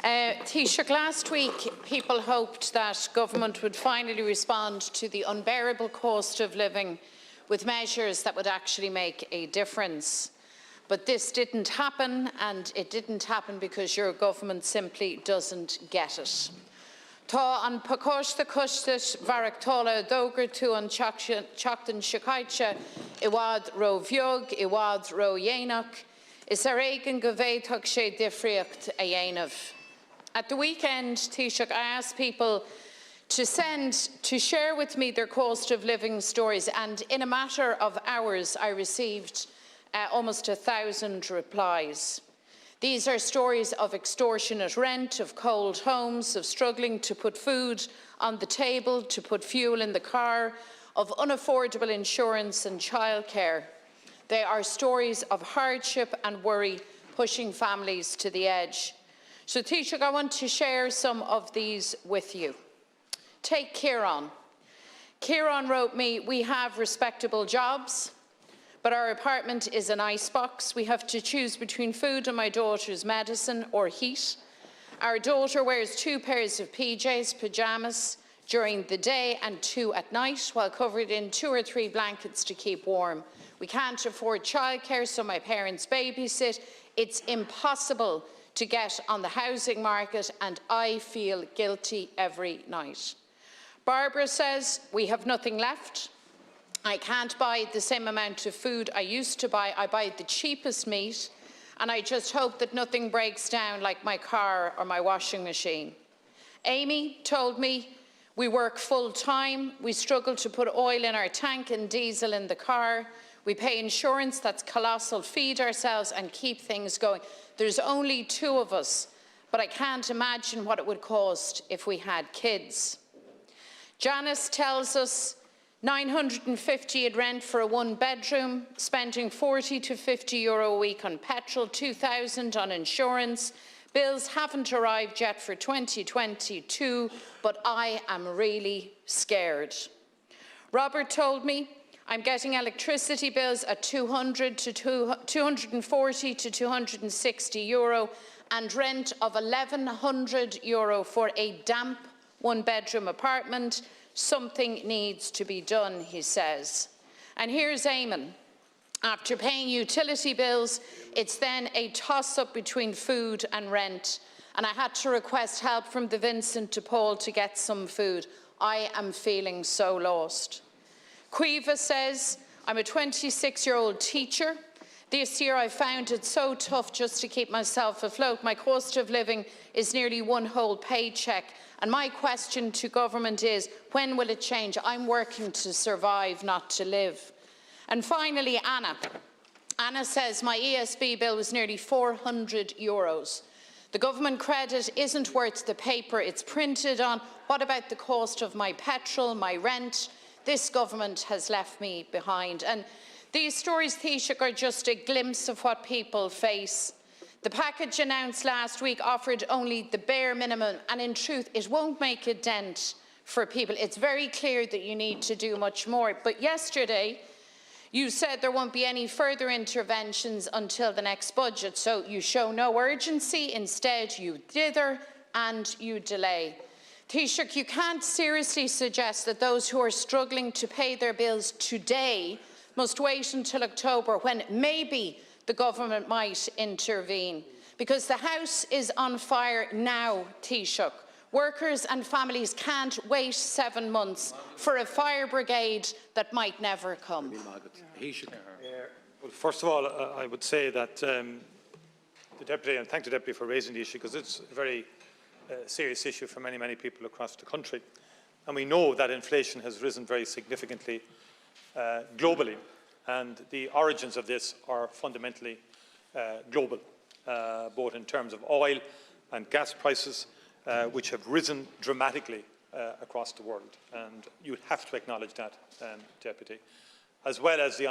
Taoiseach, last week people hoped that government would finally respond to the unbearable cost of living with measures that would actually make a difference. But this didn't happen, and it didn't happen because your government simply doesn't get it. Tá an pakóiste costais varachtola dógur tú an chachtan shikaitse iwad ro bheog iwad ro dhéanach is éigean go bhféadfadh sé difriocht a dhéanamh. At the weekend, Taoiseach, I asked people to share with me their cost of living stories, and in a matter of hours I received almost 1,000 replies. These are stories of extortionate rent, of cold homes, of struggling to put food on the table, to put fuel in the car, of unaffordable insurance and childcare. They are stories of hardship and worry pushing families to the edge. So, Taoiseach, I want to share some of these with you. Take Kieran. Kieran wrote me, "We have respectable jobs, but our apartment is an icebox. We have to choose between food and my daughter's medicine or heat. Our daughter wears 2 pairs of PJs, pyjamas, during the day and 2 at night, while covered in 2 or 3 blankets to keep warm. We can't afford childcare, so my parents babysit. It's impossible to get on the housing market, and I feel guilty every night." Barbara says, "We have nothing left. I can't buy the same amount of food I used to buy. I buy the cheapest meat, and I just hope that nothing breaks down like my car or my washing machine." Amy told me, "We work full-time. We struggle to put oil in our tank and diesel in the car. We pay insurance that's colossal, feed ourselves and keep things going. There's only 2 of us, but I can't imagine what it would cost if we had kids." Janice tells us 950 at rent for a 1-bedroom, spending €40 to €50 a week on petrol, 2,000 on insurance. Bills haven't arrived yet for 2022, but I am really scared. Robert told me, "I'm getting electricity bills at €240 to €260 and rent of €1,100 for a damp 1-bedroom apartment. Something needs to be done," he says. And here's Eamon. "After paying utility bills, it's then a toss-up between food and rent, and I had to request help from the Vincent de Paul to get some food. I am feeling so lost." Quiva says, "I'm a 26-year-old teacher. This year I found it so tough just to keep myself afloat. My cost of living is nearly 1 whole paycheck. And my question to government is, when will it change? I'm working to survive, not to live." And finally, Anna. Anna says, "My ESB bill was nearly €400. The government credit isn't worth the paper it's printed on. What about the cost of my petrol, my rent? This government has left me behind." And these stories, Taoiseach, are just a glimpse of what people face. The package announced last week offered only the bare minimum, and in truth, it won't make a dent for people. It's very clear that you need to do much more. But yesterday, you said there won't be any further interventions until the next budget, so you show no urgency. Instead, you dither and you delay. Taoiseach, you can't seriously suggest that those who are struggling to pay their bills today must wait until October, when maybe the government might intervene, because the House is on fire now, Taoiseach. Workers and families can't wait 7 months for a fire brigade that might never come. Well, first of all, I would say that the Deputy, and thank the Deputy for raising the issue, because it's a very serious issue for many, many people across the country. And we know that inflation has risen very significantly globally, and the origins of this are fundamentally global, both in terms of oil and gas prices, which have risen dramatically across the world. And you have to acknowledge that, Deputy, as well as the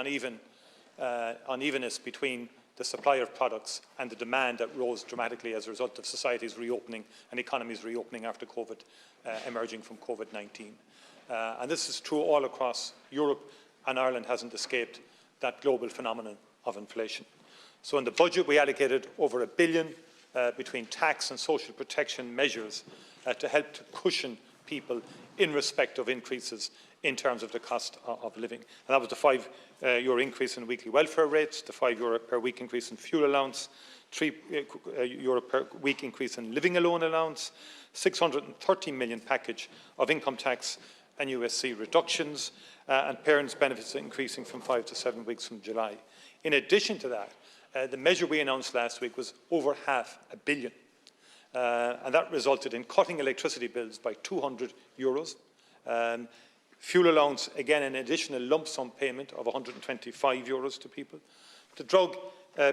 unevenness between the supply of products and the demand that rose dramatically as a result of societies reopening and economies reopening after COVID, emerging from COVID-19. And this is true all across Europe, and Ireland hasn't escaped that global phenomenon of inflation. So in the budget we allocated over €1 billion between tax and social protection measures to help to cushion people in respect of increases in terms of the cost of living. And that was the €5 increase in weekly welfare rates, the €5 per week increase in fuel allowance, €3 per week increase in living alone allowance, €630 million package of income tax and USC reductions, and parents' benefits increasing from 5 to 7 weeks from July. In addition to that, the measure we announced last week was over €500 million. And that resulted in cutting electricity bills by €200. Fuel allowance, again, an additional lump sum payment of €125 to people. The drug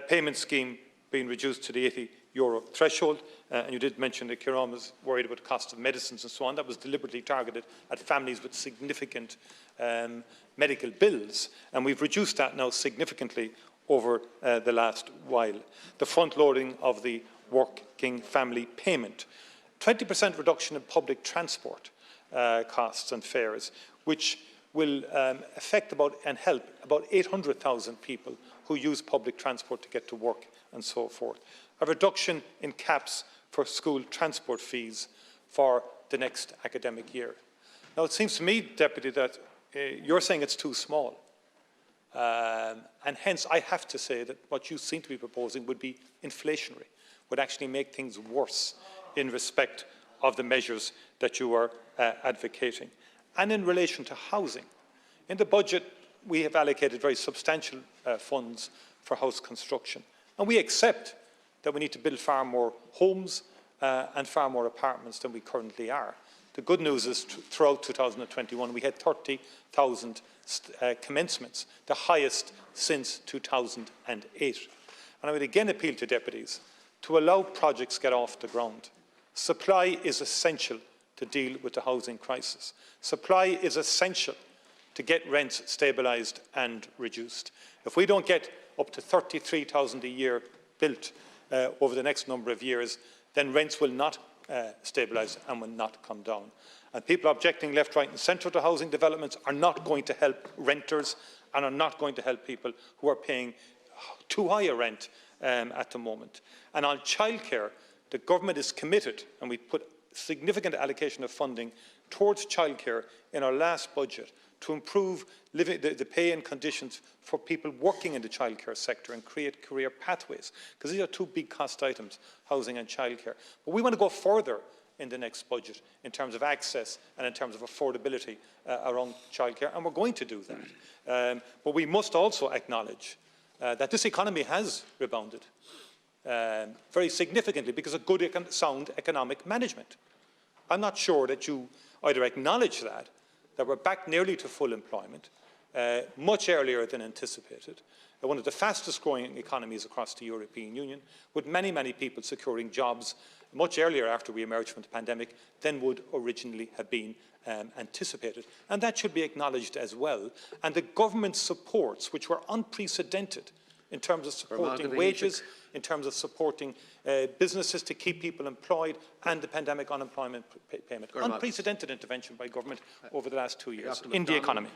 payment scheme being reduced to the €80 threshold. And you did mention that Kieran was worried about the cost of medicines and so on. That was deliberately targeted at families with significant medical bills. And we've reduced that now significantly over the last while. The front-loading of the working family payment. 20% reduction in public transport costs and fares, which will affect and help about 800,000 people who use public transport to get to work and so forth. A reduction in caps for school transport fees for the next academic year. Now, it seems to me, Deputy, that you're saying it's too small. And hence, I have to say that what you seem to be proposing would be inflationary, would actually make things worse in respect of the measures that you are advocating. And in relation to housing, in the budget, we have allocated very substantial funds for house construction. And we accept that we need to build far more homes and far more apartments than we currently are. The good news is throughout 2021, we had 30,000 commencements, the highest since 2008. And I would again appeal to deputies to allow projects to get off the ground. Supply is essential to deal with the housing crisis. Supply is essential to get rents stabilised and reduced. If we don't get up to 33,000 a year built over the next number of years, then rents will not stabilise and will not come down. And people objecting left, right and centre to housing developments are not going to help renters and are not going to help people who are paying too high a rent at the moment. And on childcare, the government is committed, and we put significant allocation of funding towards childcare in our last budget to improve the pay and conditions for people working in the childcare sector and create career pathways, because these are two big cost items, housing and childcare. But we want to go further in the next budget in terms of access and in terms of affordability around childcare, and we're going to do that. But we must also acknowledge that this economy has rebounded very significantly because of good, sound economic management. I'm not sure that you either acknowledge that we're back nearly to full employment, much earlier than anticipated, one of the fastest growing economies across the European Union, with many, many people securing jobs much earlier after we emerged from the pandemic than would originally have been anticipated. And that should be acknowledged as well. And the government supports, which were unprecedented in terms of supporting wages, in terms of supporting businesses to keep people employed, and the pandemic unemployment payment. Unprecedented intervention by government over the last 2 years in the economy.